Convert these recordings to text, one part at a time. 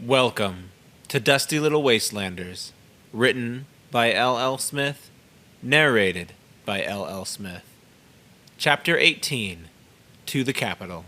Welcome to Dusty Little Wastelanders, written by L.L. Smith, narrated by L.L. Smith. Chapter 18, To the Capital.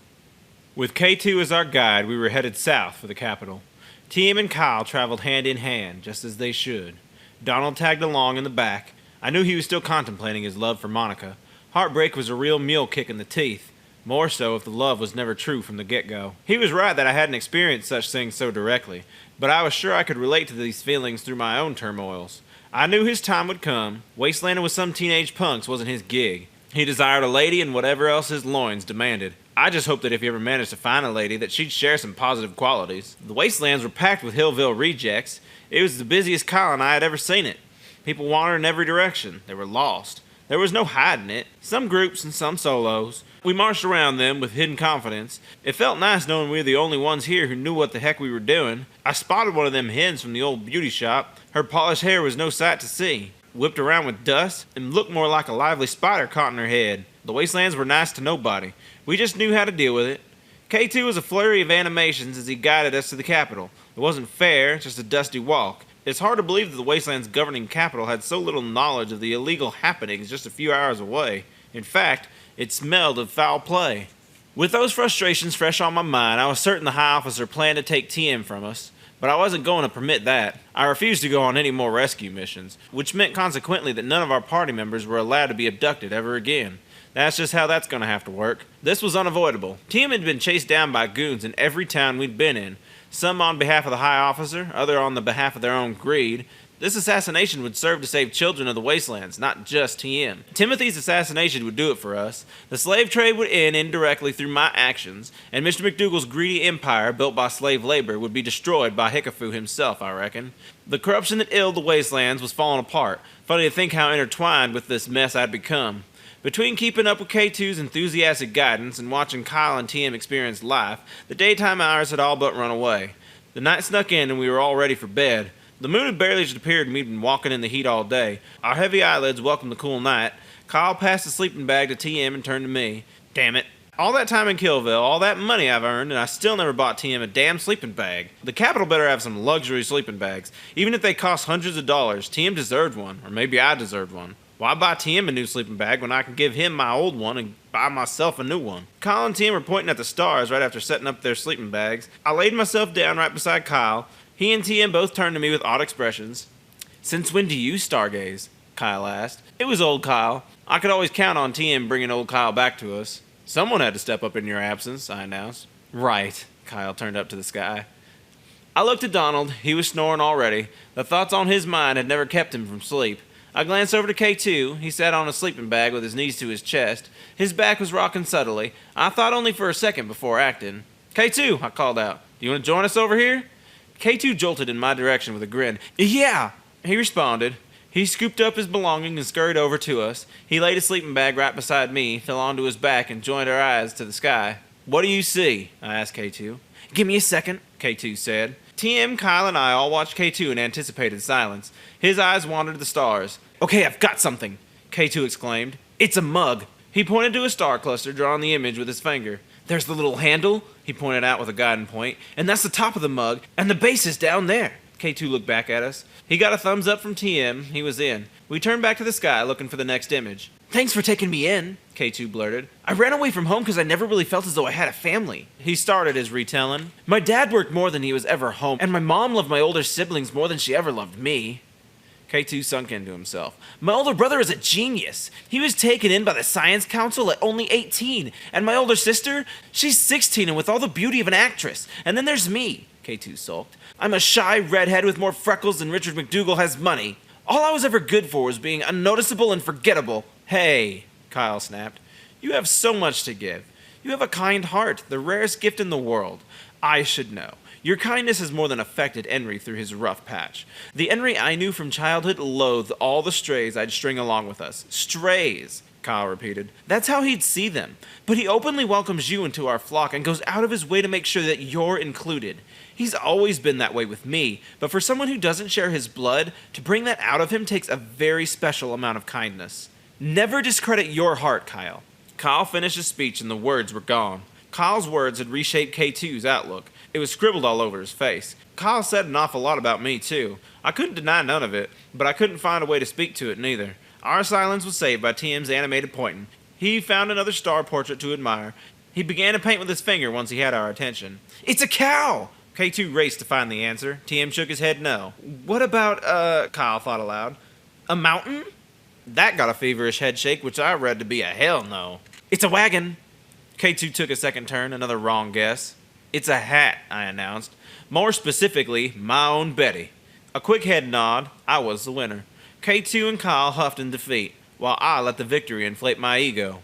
With K2 as our guide, we were headed south for the capital. TM and Kyle traveled hand in hand, just as they should. Donald tagged along in the back. I knew he was still contemplating his love for Monica. Heartbreak was a real mule kick in the teeth. More so if the love was never true from the get-go. He was right that I hadn't experienced such things so directly, but I was sure I could relate to these feelings through my own turmoils. I knew his time would come. Wastelanding with some teenage punks wasn't his gig. He desired a lady and whatever else his loins demanded. I just hoped that if he ever managed to find a lady, that she'd share some positive qualities. The wastelands were packed with Hillville rejects. It was the busiest Kyle and I had ever seen it. People wandered in every direction. They were lost. There was no hiding it. Some groups and some solos. We marched around them with hidden confidence. It felt nice knowing we were the only ones here who knew what the heck we were doing. I spotted one of them hens from the old beauty shop. Her polished hair was no sight to see. Whipped around with dust and looked more like a lively spider caught in her head. The wastelands were nice to nobody. We just knew how to deal with it. K2 was a flurry of animations as he guided us to the capital. It wasn't fair, just a dusty walk. It's hard to believe that the Wasteland's governing capital had so little knowledge of the illegal happenings just a few hours away. In fact, it smelled of foul play. With those frustrations fresh on my mind, I was certain the high officer planned to take TM from us, but I wasn't going to permit that. I refused to go on any more rescue missions, which meant consequently that none of our party members were allowed to be abducted ever again. That's just how that's going to have to work. This was unavoidable. TM had been chased down by goons in every town we'd been in. Some on behalf of the high officer, other on the behalf of their own greed. This assassination would serve to save children of the wastelands, not just TM. Timothy's assassination would do it for us. The slave trade would end indirectly through my actions, and Mr. McDougal's greedy empire, built by slave labor, would be destroyed by Hickafoo himself, I reckon. The corruption that illed the wastelands was falling apart. Funny to think how intertwined with this mess I'd become. Between keeping up with K2's enthusiastic guidance and watching Kyle and TM experience life, the daytime hours had all but run away. The night snuck in and we were all ready for bed. The moon had barely appeared and we'd been walking in the heat all day. Our heavy eyelids welcomed the cool night. Kyle passed the sleeping bag to TM and turned to me. Damn it. All that time in Killville, all that money I've earned, and I still never bought TM a damn sleeping bag. The capital better have some luxury sleeping bags. Even if they cost hundreds of dollars, TM deserved one, or maybe I deserved one. Why buy TM a new sleeping bag when I can give him my old one and buy myself a new one? Kyle and TM were pointing at the stars right after setting up their sleeping bags. I laid myself down right beside Kyle. He and TM both turned to me with odd expressions. "Since when do you stargaze?" Kyle asked. It was old Kyle. I could always count on TM bringing old Kyle back to us. "Someone had to step up in your absence," I announced. "Right." Kyle turned up to the sky. I looked at Donald. He was snoring already. The thoughts on his mind had never kept him from sleep. I glanced over to K2. He sat on a sleeping bag with his knees to his chest. His back was rocking subtly. I thought only for a second before acting. "K2," I called out. "Do you want to join us over here?" K2 jolted in my direction with a grin. "Yeah!" he responded. He scooped up his belongings and scurried over to us. He laid his sleeping bag right beside me, fell onto his back, and joined our eyes to the sky. "What do you see?" I asked K2. "Give me a second," K2 said. TM, Kyle, and I all watched K2 in anticipated silence. His eyes wandered to the stars. "Okay, I've got something," K2 exclaimed. "It's a mug." He pointed to a star cluster, drawing the image with his finger. "There's the little handle," he pointed out with a guiding point, "and that's the top of the mug, and the base is down there." K2 looked back at us. He got a thumbs up from TM. He was in. We turned back to the sky, looking for the next image. "Thanks for taking me in," K2 blurted. "I ran away from home because I never really felt as though I had a family." He started his retelling. "My dad worked more than he was ever home, and my mom loved my older siblings more than she ever loved me." K2 sunk into himself. "My older brother is a genius. He was taken in by the Science Council at only 18. And my older sister? She's 16 and with all the beauty of an actress. And then there's me," K2 sulked. "I'm a shy redhead with more freckles than Richard McDougal has money. All I was ever good for was being unnoticeable and forgettable." "Hey," Kyle snapped. "You have so much to give. You have a kind heart, the rarest gift in the world. I should know. Your kindness has more than affected Enry through his rough patch. The Enry I knew from childhood loathed all the strays I'd string along with us. Strays," Kyle repeated. "That's how he'd see them. But he openly welcomes you into our flock and goes out of his way to make sure that you're included. He's always been that way with me, but for someone who doesn't share his blood, to bring that out of him takes a very special amount of kindness. Never discredit your heart, Kyle." Kyle finished his speech and the words were gone. Kyle's words had reshaped K2's outlook. It was scribbled all over his face. Kyle said an awful lot about me, too. I couldn't deny none of it, but I couldn't find a way to speak to it neither. Our silence was saved by TM's animated pointing. He found another star portrait to admire. He began to paint with his finger once he had our attention. "It's a cow!" K2 raced to find the answer. TM shook his head no. "What about, Kyle thought aloud. "A mountain?" That got a feverish head shake, which I read to be a hell no. "It's a wagon." K2 took a second turn, another wrong guess. "It's a hat," I announced. More specifically, my own Betty. A quick head nod. I was the winner. K2 and Kyle huffed in defeat, while I let the victory inflate my ego.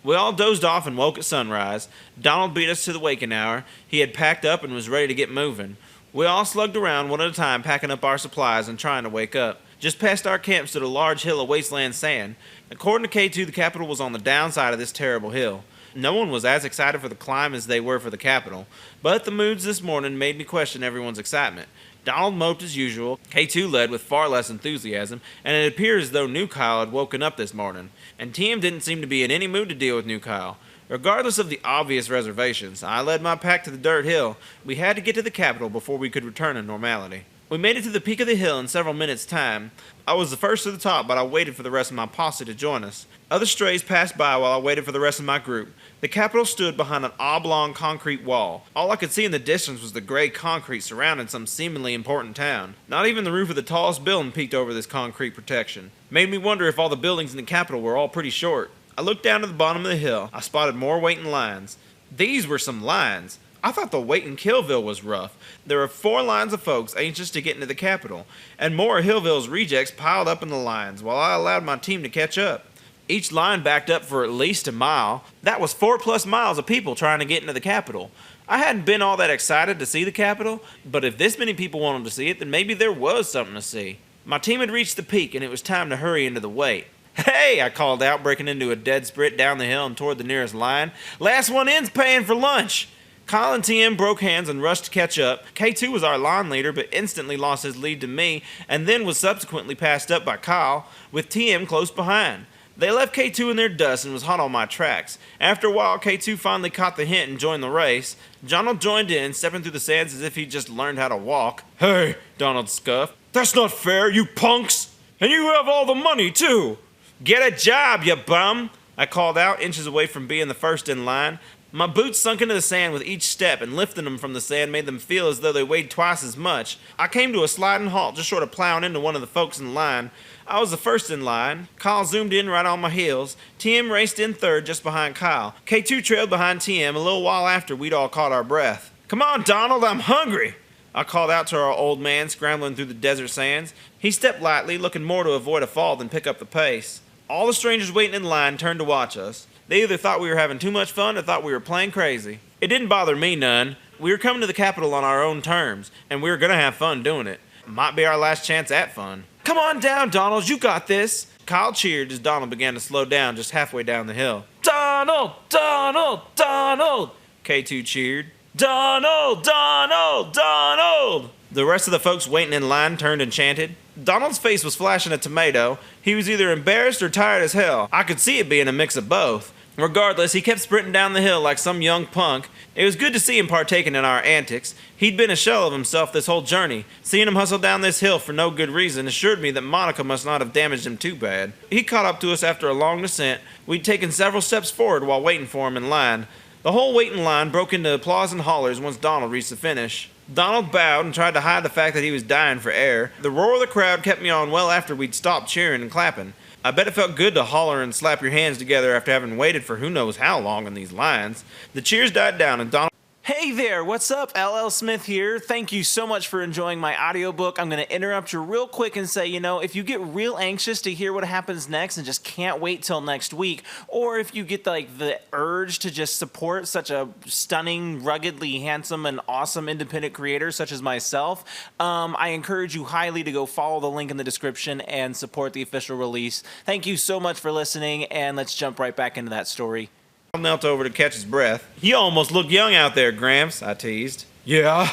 We all dozed off and woke at sunrise. Donald beat us to the waking hour. He had packed up and was ready to get moving. We all slugged around one at a time, packing up our supplies and trying to wake up. Just past our camp stood a large hill of wasteland sand. According to K2, the capital was on the downside of this terrible hill. No one was as excited for the climb as they were for the capital, but the moods this morning made me question everyone's excitement. Donald moped as usual. K2 led with far less enthusiasm, and it appeared as though New Kyle had woken up this morning. And TM didn't seem to be in any mood to deal with New Kyle. Regardless of the obvious reservations, I led my pack to the dirt hill. We had to get to the capital before we could return to normality. We made it to the peak of the hill in several minutes' time. I was the first to the top, but I waited for the rest of my posse to join us. Other strays passed by while I waited for the rest of my group. The capital stood behind an oblong concrete wall. All I could see in the distance was the gray concrete surrounding some seemingly important town. Not even the roof of the tallest building peeked over this concrete protection. Made me wonder if all the buildings in the capital were all pretty short. I looked down to the bottom of the hill. I spotted more waiting lines. These were some lines. I thought the wait in Killville was rough. There were 4 lines of folks anxious to get into the capital, and more of Hillville's rejects piled up in the lines while I allowed my team to catch up. Each line backed up for at least a mile. That was 4+ miles of people trying to get into the capital. I hadn't been all that excited to see the capital, but if this many people wanted to see it, then maybe there was something to see. My team had reached the peak, and it was time to hurry into the wait. "Hey!" I called out, breaking into a dead sprint down the hill and toward the nearest line. "Last one in's paying for lunch!" Kyle and TM broke hands and rushed to catch up. K2 was our line leader, but instantly lost his lead to me, and then was subsequently passed up by Kyle, with TM close behind. They left K2 in their dust and was hot on my tracks. After a while, K2 finally caught the hint and joined the race. Donald joined in, stepping through the sands as if he'd just learned how to walk. "Hey," Donald scuffed. "That's not fair, you punks! And you have all the money, too!" "Get a job, you bum!" I called out, inches away from being the first in line. My boots sunk into the sand with each step, and lifting them from the sand made them feel as though they weighed twice as much. I came to a sliding halt, just short of plowing into one of the folks in line. I was the first in line. Kyle zoomed in right on my heels. TM raced in third, just behind Kyle. K2 trailed behind TM a little while after we'd all caught our breath. "Come on, Donald, I'm hungry!" I called out to our old man scrambling through the desert sands. He stepped lightly, looking more to avoid a fall than pick up the pace. All the strangers waiting in line turned to watch us. They either thought we were having too much fun or thought we were playing crazy. It didn't bother me none. We were coming to the capital on our own terms, and we were going to have fun doing it. Might be our last chance at fun. "Come on down, Donald, you got this!" Kyle cheered as Donald began to slow down just halfway down the hill. "Donald! Donald! Donald!" K2 cheered. "Donald! Donald! Donald!" The rest of the folks waiting in line turned and chanted. Donald's face was flashing a tomato. He was either embarrassed or tired as hell. I could see it being a mix of both. Regardless, he kept sprinting down the hill like some young punk. It was good to see him partaking in our antics. He'd been a shell of himself this whole journey. Seeing him hustle down this hill for no good reason assured me that Monica must not have damaged him too bad. He caught up to us after a long descent. We'd taken several steps forward while waiting for him in line. The whole waiting line broke into applause and hollers once Donald reached the finish. Donald bowed and tried to hide the fact that he was dying for air. The roar of the crowd kept me on well after we'd stopped cheering and clapping. I bet it felt good to holler and slap your hands together after having waited for who knows how long in these lines. The cheers died down and Donald... Hey there, what's up? LL Smith here. Thank you so much for enjoying my audiobook. I'm going to interrupt you real quick and say, if you get real anxious to hear what happens next and just can't wait till next week, or if you get the urge to just support such a stunning, ruggedly handsome, and awesome independent creator such as myself, I encourage you highly to go follow the link in the description and support the official release. Thank you so much for listening, and let's jump right back into that story. Knelt over to catch his breath. "You almost look young out there, Gramps," I teased. "Yeah,"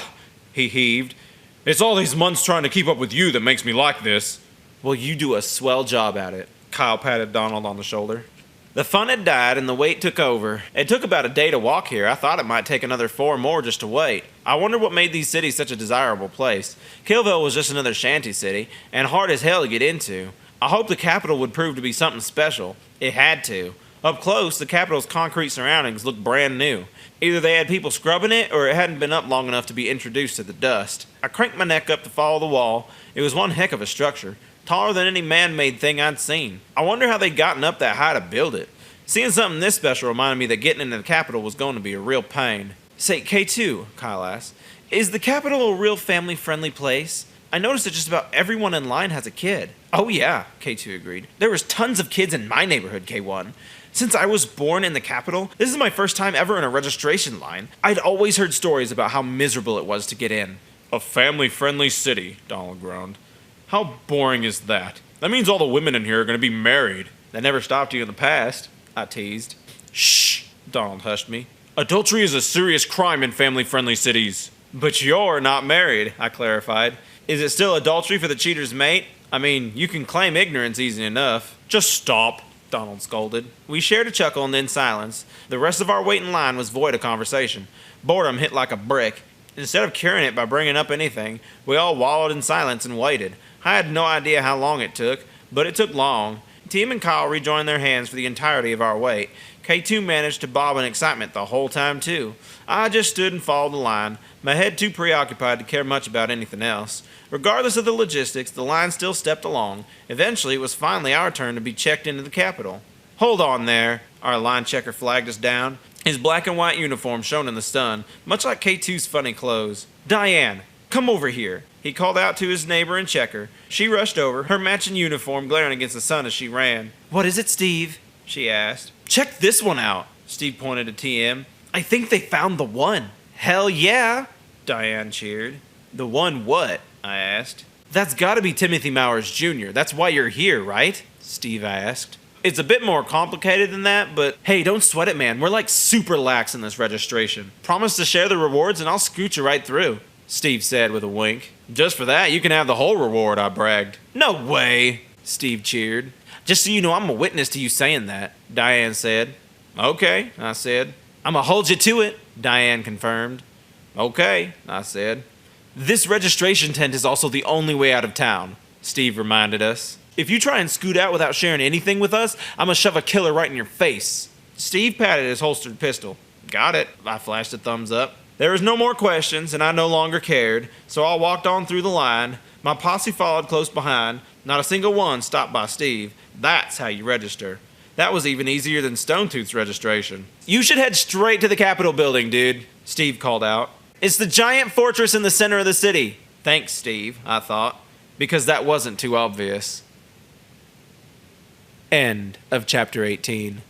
he heaved. "It's all these months trying to keep up with you that makes me like this." "Well, you do a swell job at it." Kyle patted Donald on the shoulder. The fun had died and the wait took over. It took about a day to walk here. I thought it might take another 4 more just to wait. I wonder what made these cities such a desirable place. Killville was just another shanty city, and hard as hell to get into. I hoped the capital would prove to be something special. It had to. Up close, the capital's concrete surroundings looked brand new. Either they had people scrubbing it, or it hadn't been up long enough to be introduced to the dust. I cranked my neck up to follow the wall. It was one heck of a structure. Taller than any man-made thing I'd seen. I wonder how they'd gotten up that high to build it. Seeing something this special reminded me that getting into the capital was going to be a real pain. Say, K2, Kyle asked, is the capital a real family-friendly place? I noticed that just about everyone in line has a kid. Oh yeah, K2 agreed. There was tons of kids in my neighborhood, K1. Since I was born in the capital, this is my first time ever in a registration line. I'd always heard stories about how miserable it was to get in. A family-friendly city, Donald groaned. How boring is that? That means all the women in here are going to be married. That never stopped you in the past, I teased. Shh, Donald hushed me. Adultery is a serious crime in family-friendly cities. But you're not married, I clarified. Is it still adultery for the cheater's mate? I mean, you can claim ignorance easy enough. Just stop, Donald scolded. We shared a chuckle and then silence. The rest of our wait in line was void of conversation. Boredom hit like a brick. Instead of curing it by bringing up anything, we all wallowed in silence and waited. I had no idea how long it took, but it took long. Tim and Kyle rejoined their hands for the entirety of our wait. K2 managed to bob in excitement the whole time, too. I just stood and followed the line, my head too preoccupied to care much about anything else. Regardless of the logistics, the line still stepped along. Eventually, it was finally our turn to be checked into the capital. Hold on there, our line checker flagged us down. His black and white uniform shone in the sun, much like K2's funny clothes. Diane, come over here. He called out to his neighbor and checker. She rushed over, her matching uniform glaring against the sun as she ran. What is it, Steve? She asked. Check this one out. Steve pointed to TM. I think they found the one. Hell yeah, Diane cheered. The one what? I asked. That's gotta be Timothy Mowers Jr. That's why you're here, right? Steve asked. It's a bit more complicated than that, but hey, don't sweat it, man. We're like super lax in this registration. Promise to share the rewards and I'll scoot you right through, Steve said with a wink. Just for that, you can have the whole reward, I bragged. No way, Steve cheered. Just so you know, I'm a witness to you saying that, Diane said. Okay, I said. I'ma hold you to it, Diane confirmed. Okay, I said. This registration tent is also the only way out of town, Steve reminded us. If you try and scoot out without sharing anything with us, I'ma shove a killer right in your face. Steve patted his holstered pistol. Got it, I flashed a thumbs up. There was no more questions, and I no longer cared, so I walked on through the line. My posse followed close behind. Not a single one stopped by Steve. That's how you register. That was even easier than Stonetooth's registration. You should head straight to the Capitol building, dude, Steve called out. It's the giant fortress in the center of the city. Thanks, Steve, I thought, because that wasn't too obvious. End of chapter 18.